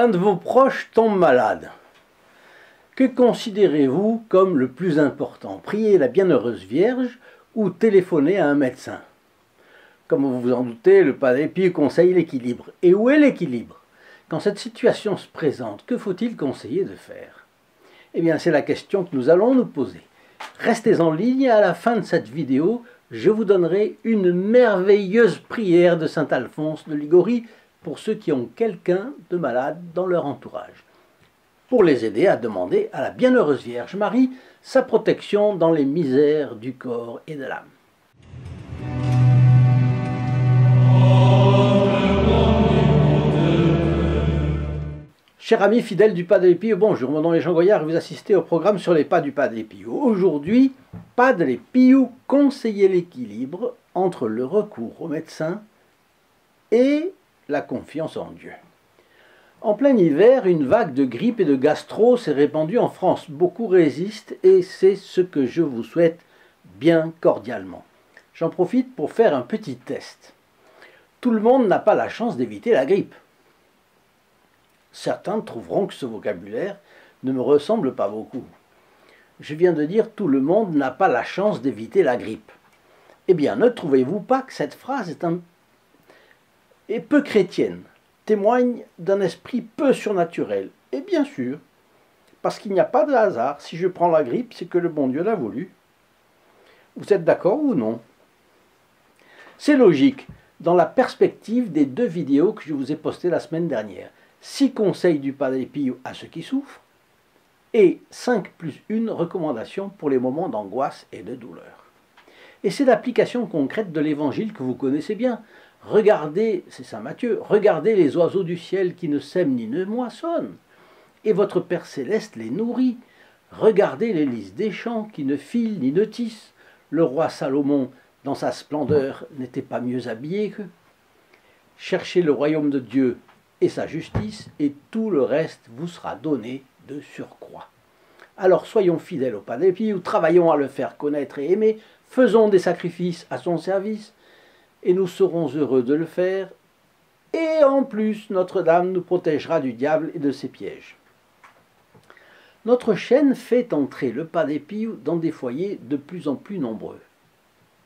Un de vos proches tombe malade. Que considérez-vous comme le plus important? Prier la Bienheureuse Vierge ou téléphoner à un médecin? Comme vous vous en doutez, le Padre Pio conseille l'équilibre. Et où est l'équilibre? Quand cette situation se présente, que faut-il conseiller de faire? Eh bien, c'est la question que nous allons nous poser. Restez en ligne et à la fin de cette vidéo, je vous donnerai une merveilleuse prière de saint Alphonse de Liguori pour ceux qui ont quelqu'un de malade dans leur entourage, pour les aider à demander à la Bienheureuse Vierge Marie sa protection dans les misères du corps et de l'âme. Chers amis fidèles du Padre Pio, bonjour, mon nom est Jean Goyard et vous assistez au programme sur les pas du Padre Pio. Aujourd'hui, Padre Pio conseillait l'équilibre entre le recours au médecin et la confiance en Dieu. En plein hiver, une vague de grippe et de gastro s'est répandue en France. Beaucoup résistent et c'est ce que je vous souhaite bien cordialement. J'en profite pour faire un petit test. Tout le monde n'a pas la chance d'éviter la grippe. Certains trouveront que ce vocabulaire ne me ressemble pas beaucoup. Je viens de dire « tout le monde n'a pas la chance d'éviter la grippe ». Eh bien, ne trouvez-vous pas que cette phrase est peu chrétienne, témoigne d'un esprit peu surnaturel? Et bien sûr, parce qu'il n'y a pas de hasard. Si je prends la grippe, c'est que le bon Dieu l'a voulu. Vous êtes d'accord ou non? C'est logique, dans la perspective des 2 vidéos que je vous ai postées la semaine dernière. 6 conseils du Padre Pio à ceux qui souffrent et 5 plus 1 recommandation pour les moments d'angoisse et de douleur. Et c'est l'application concrète de l'évangile que vous connaissez bien. Regardez, c'est Saint Matthieu, regardez les oiseaux du ciel qui ne sèment ni ne moissonnent, et votre Père céleste les nourrit. Regardez les lys des champs qui ne filent ni ne tissent. Le roi Salomon, dans sa splendeur, n'était pas mieux habillé qu'eux. Cherchez le royaume de Dieu et sa justice, et tout le reste vous sera donné de surcroît. Alors soyons fidèles au Padre Pio, travaillons à le faire connaître et aimer, faisons des sacrifices à son service, et nous serons heureux de le faire, et en plus Notre-Dame nous protégera du diable et de ses pièges. Notre chaîne fait entrer le Padre Pio dans des foyers de plus en plus nombreux.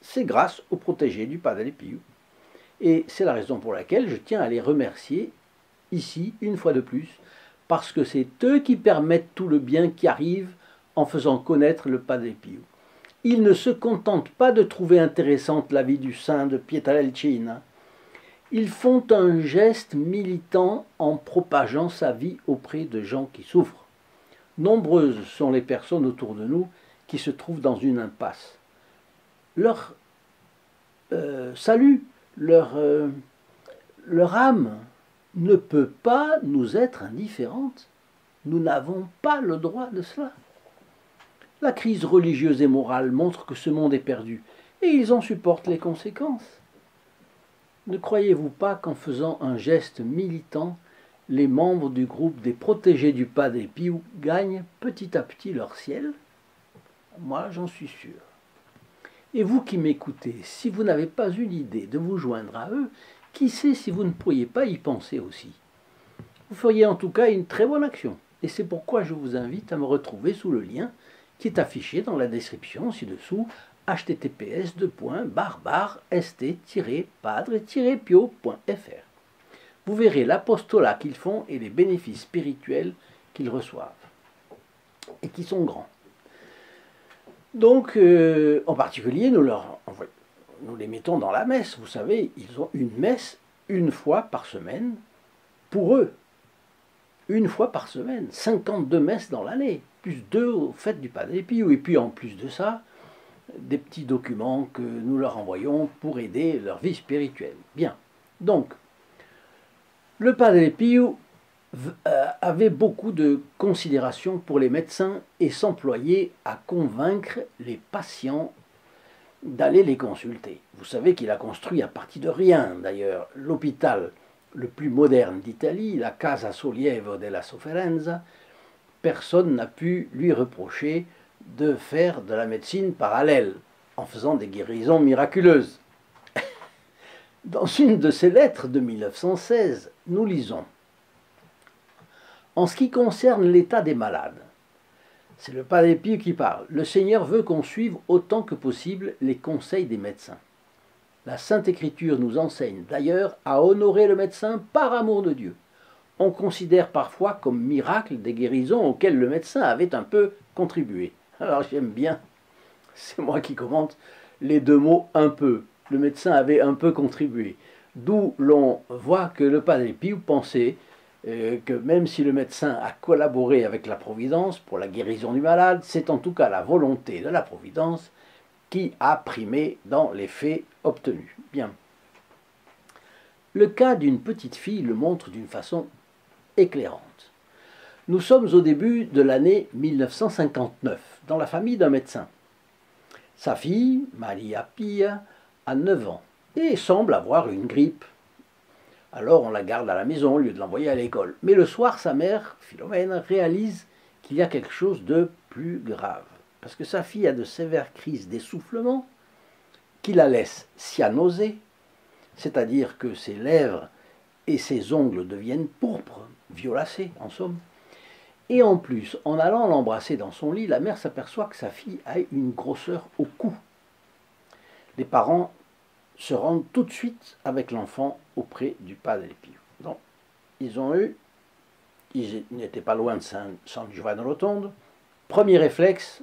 C'est grâce aux protégés du Padre Pio. Et c'est la raison pour laquelle je tiens à les remercier ici, une fois de plus, parce que c'est eux qui permettent tout le bien qui arrive en faisant connaître le Padre Pio. Ils ne se contentent pas de trouver intéressante la vie du saint de Pietrelcina. Ils font un geste militant en propageant sa vie auprès de gens qui souffrent. Nombreuses sont les personnes autour de nous qui se trouvent dans une impasse. Leur salut, leur âme ne peut pas nous être indifférente. Nous n'avons pas le droit de cela. La crise religieuse et morale montre que ce monde est perdu, et ils en supportent les conséquences. Ne croyez-vous pas qu'en faisant un geste militant, les membres du groupe des protégés du Padre Pio gagnent petit à petit leur ciel? Moi, j'en suis sûr. Et vous qui m'écoutez, si vous n'avez pas eu l'idée de vous joindre à eux, qui sait si vous ne pourriez pas y penser aussi? Vous feriez en tout cas une très bonne action. Et c'est pourquoi je vous invite à me retrouver sous le lien qui est affiché dans la description ci-dessous, https://st-padre-pio.fr. Vous verrez l'apostolat qu'ils font et les bénéfices spirituels qu'ils reçoivent, et qui sont grands. Donc, en particulier, nous les mettons dans la messe. Vous savez, ils ont une messe une fois par semaine pour eux. Une fois par semaine, 52 messes dans l'année, plus 2 aux fêtes du Padre Pio. Et puis en plus de ça, des petits documents que nous leur envoyons pour aider leur vie spirituelle. Bien, donc, le Padre Pio avait beaucoup de considération pour les médecins et s'employait à convaincre les patients d'aller les consulter. Vous savez qu'il a construit à partir de rien, d'ailleurs, l'hôpital le plus moderne d'Italie, la Casa Sollievo della Sofferenza. Personne n'a pu lui reprocher de faire de la médecine parallèle, en faisant des guérisons miraculeuses. Dans une de ses lettres de 1916, nous lisons En ce qui concerne l'état des malades, c'est le Padre Pio qui parle. Le Seigneur veut qu'on suive autant que possible les conseils des médecins. La Sainte Écriture nous enseigne d'ailleurs à honorer le médecin par amour de Dieu. On considère parfois comme miracle des guérisons auxquelles le médecin avait un peu contribué. Alors j'aime bien, c'est moi qui commente, les deux mots un peu. Le médecin avait un peu contribué. D'où l'on voit que le Padre Pio pensait que même si le médecin a collaboré avec la Providence pour la guérison du malade, c'est en tout cas la volonté de la Providence qui a primé dans les faits obtenus. Bien. Le cas d'une petite fille le montre d'une façon éclairante. Nous sommes au début de l'année 1959, dans la famille d'un médecin. Sa fille, Maria Pia, a 9 ans et semble avoir une grippe. Alors on la garde à la maison au lieu de l'envoyer à l'école. Mais le soir, sa mère, Philomène, réalise qu'il y a quelque chose de plus grave. Parce que sa fille a de sévères crises d'essoufflement qui la laissent cyanoser, c'est-à-dire que ses lèvres et ses ongles deviennent pourpres, violacés en somme. Et en plus, en allant l'embrasser dans son lit, la mère s'aperçoit que sa fille a une grosseur au cou. Les parents se rendent tout de suite avec l'enfant auprès du Padre Pio. Donc, ils n'étaient pas loin de San Giovanni Rotondo. Premier réflexe,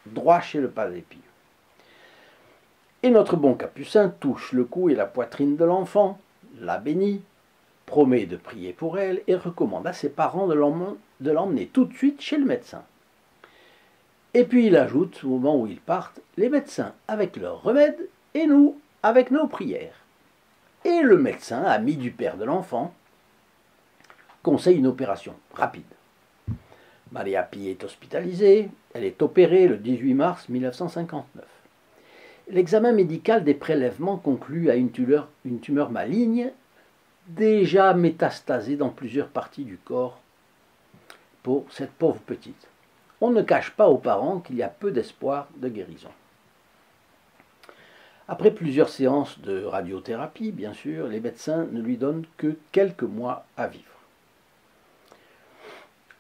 droit chez le Padre Pio. Et notre bon capucin touche le cou et la poitrine de l'enfant, la bénit, promet de prier pour elle et recommande à ses parents de l'emmener tout de suite chez le médecin. Et puis il ajoute, au moment où ils partent, les médecins avec leurs remèdes et nous avec nos prières. Et le médecin, ami du père de l'enfant, conseille une opération rapide. Maria Pia est hospitalisée, elle est opérée le 18 mars 1959. L'examen médical des prélèvements conclut à une tumeur maligne déjà métastasée dans plusieurs parties du corps pour cette pauvre petite. On ne cache pas aux parents qu'il y a peu d'espoir de guérison. Après plusieurs séances de radiothérapie, bien sûr, les médecins ne lui donnent que quelques mois à vivre.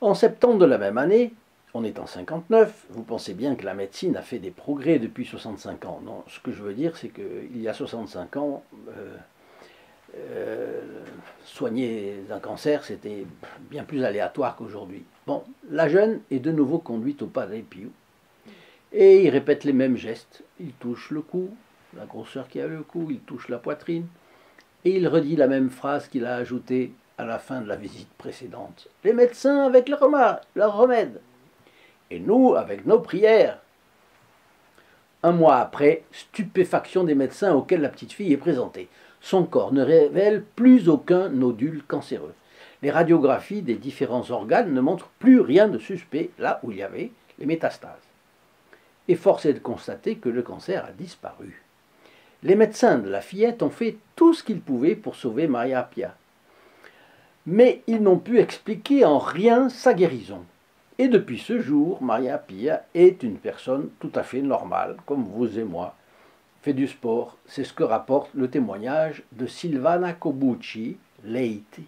En septembre de la même année, on est en 59, vous pensez bien que la médecine a fait des progrès depuis 65 ans. Non, ce que je veux dire, c'est qu'il y a 65 ans, soigner un cancer, c'était bien plus aléatoire qu'aujourd'hui. Bon, la jeune est de nouveau conduite au Padre Pio, et il répète les mêmes gestes. Il touche le cou, la grosseur qui a le cou, il touche la poitrine, et il redit la même phrase qu'il a ajoutée à la fin de la visite précédente. Les médecins avec leurs remèdes, et nous avec nos prières. Un mois après, stupéfaction des médecins auxquels la petite fille est présentée. Son corps ne révèle plus aucun nodule cancéreux. Les radiographies des différents organes ne montrent plus rien de suspect là où il y avait les métastases. Et force est de constater que le cancer a disparu. Les médecins de la fillette ont fait tout ce qu'ils pouvaient pour sauver Maria Pia. Mais ils n'ont pu expliquer en rien sa guérison. Et depuis ce jour, Maria Pia est une personne tout à fait normale, comme vous et moi. Fait du sport, c'est ce que rapporte le témoignage de Silvana Cobucci, Leiti,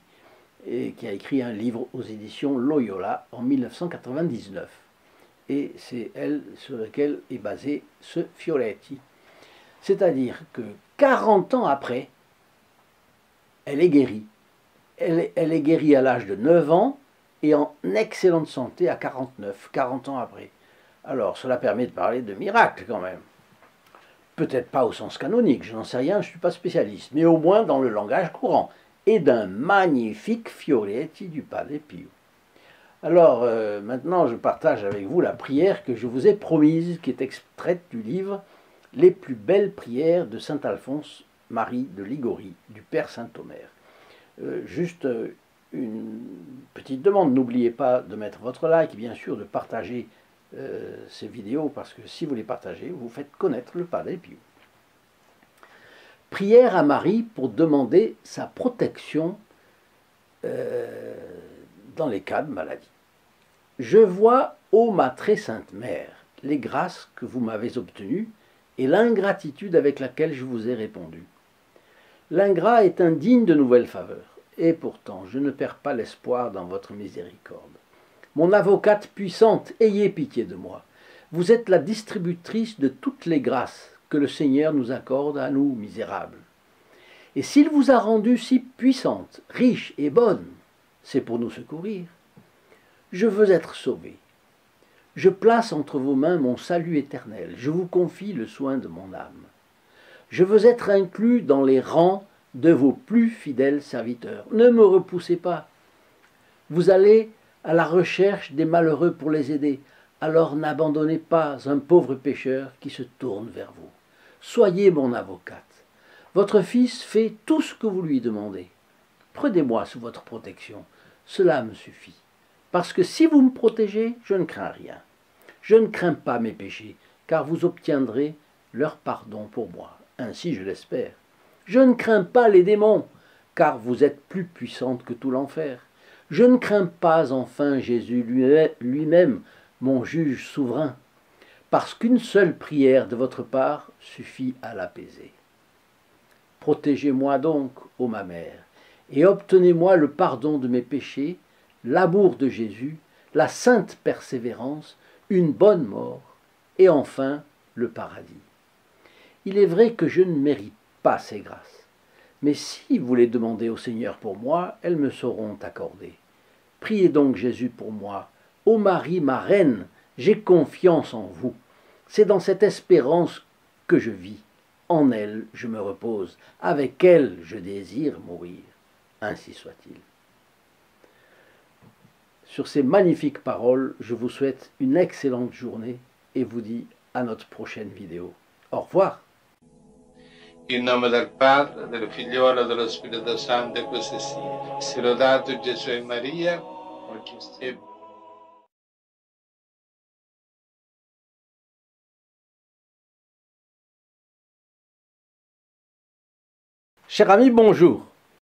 qui a écrit un livre aux éditions Loyola en 1999. Et c'est elle sur laquelle est basé ce Fioretti. C'est-à-dire que 40 ans après, elle est guérie. Elle est guérie à l'âge de 9 ans et en excellente santé à 49, 40 ans après. Alors, cela permet de parler de miracle quand même. Peut-être pas au sens canonique, je n'en sais rien, je ne suis pas spécialiste, mais au moins dans le langage courant, et d'un magnifique Fioretti du Padre Pio. Alors, maintenant, je partage avec vous la prière que je vous ai promise, qui est extraite du livre « Les plus belles prières de saint Alphonse Marie de Ligorie, du Père Saint-Omer ». Juste une petite demande, n'oubliez pas de mettre votre like, bien sûr, de partager ces vidéos, parce que si vous les partagez, vous faites connaître le Padre Pio. Prière à Marie pour demander sa protection dans les cas de maladie. Je vois, ô ma très sainte mère, les grâces que vous m'avez obtenues et l'ingratitude avec laquelle je vous ai répondu. L'ingrat est indigne de nouvelles faveurs, et pourtant je ne perds pas l'espoir dans votre miséricorde. Mon avocate puissante, ayez pitié de moi. Vous êtes la distributrice de toutes les grâces que le Seigneur nous accorde à nous misérables. Et s'il vous a rendue si puissante, riche et bonne, c'est pour nous secourir. Je veux être sauvé. Je place entre vos mains mon salut éternel. Je vous confie le soin de mon âme. Je veux être inclus dans les rangs de vos plus fidèles serviteurs. Ne me repoussez pas. Vous allez à la recherche des malheureux pour les aider. Alors n'abandonnez pas un pauvre pécheur qui se tourne vers vous. Soyez mon avocate. Votre fils fait tout ce que vous lui demandez. Prenez-moi sous votre protection. Cela me suffit. Parce que si vous me protégez, je ne crains rien. Je ne crains pas mes péchés, car vous obtiendrez leur pardon pour moi. Ainsi, je l'espère. Je ne crains pas les démons, car vous êtes plus puissante que tout l'enfer. Je ne crains pas enfin Jésus lui-même, mon juge souverain, parce qu'une seule prière de votre part suffit à l'apaiser. Protégez-moi donc, ô ma mère, et obtenez-moi le pardon de mes péchés, l'amour de Jésus, la sainte persévérance, une bonne mort, et enfin le paradis. Il est vrai que je ne mérite pas ces grâces, mais si vous les demandez au Seigneur pour moi, elles me seront accordées. Priez donc Jésus pour moi. Ô Marie, ma reine, j'ai confiance en vous. C'est dans cette espérance que je vis. En elle, je me repose. Avec elle, je désire mourir. Ainsi soit-il. Sur ces magnifiques paroles, je vous souhaite une excellente journée et vous dis à notre prochaine vidéo. Au revoir. In nome del Padre, del Figliolo e dello Spirito Santo, e così sia. Sia lodato Gesù e Maria. Cher ami, bonjour.